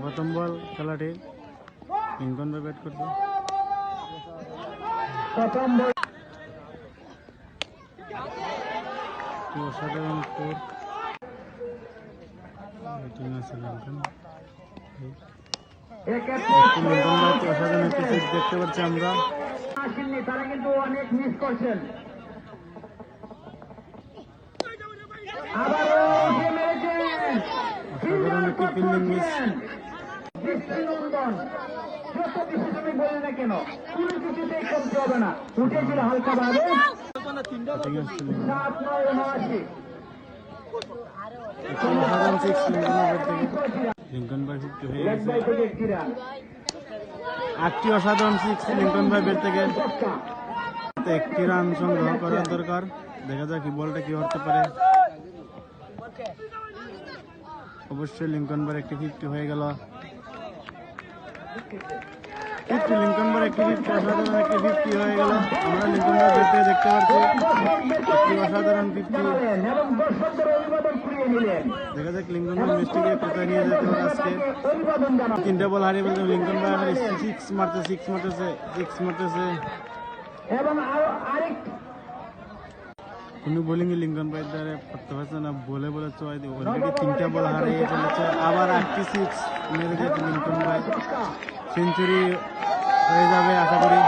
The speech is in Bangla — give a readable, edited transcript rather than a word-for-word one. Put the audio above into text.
প্রথম বল খেলাটি লিঙ্কন ভাই ব্যাট করবে। অসাধারণ স্কোর, অসাধারণ একটি সিট দেখতে পাচ্ছি আমরা। তারা কিন্তু অনেক মিস করছেন। অসাধারণ একটি ফিল্ডিং মিস। যত কিছু তুমি বলে না কেন, কোনো কিছুতেই কমতে হবে না। উঠেছিল হালকা ভাবে 7-9-79। অসাধারণ সিক্স লিঙ্কন ভাই 50 হয়ে গেছে। একটি অসাধারণ সিক্স লিঙ্কন ভাই ব্যাট থেকে। একটি রান সংগ্রহ করার দরকার, দেখা যাক কি বলটা কি হতে পারে। অবশ্যই লিঙ্কন ভাই একটি 50 হয়ে গেল। লিঙ্কন ভাই একটি 50, অসাধারণ একটি 50 হয়ে গেল। আমরা লিঙ্কন ভাই ব্যাট থেকে দেখতে পাচ্ছি একটি অসাধারণ 50। দেখা যাক লিঙ্কন ভাই ম্যাচটিকে কোথায় নিয়ে যেতে পারে আজকে। 3টে বল হারিয়ে ফেলছে লিঙ্কন ভাই। এখন 6 মারতেছে। কোনো বোলিং লিঙ্কন ভাই দ্বারা করতে পারছে না, বলে চয় দিয়ে অলরেডি 3টে বল হারিয়ে চলেছে। আবার 8টি 6 মেরে দিয়েছে লিঙ্কন ভাই। সেঞ্চুরি হয়ে যাবে আশা করি।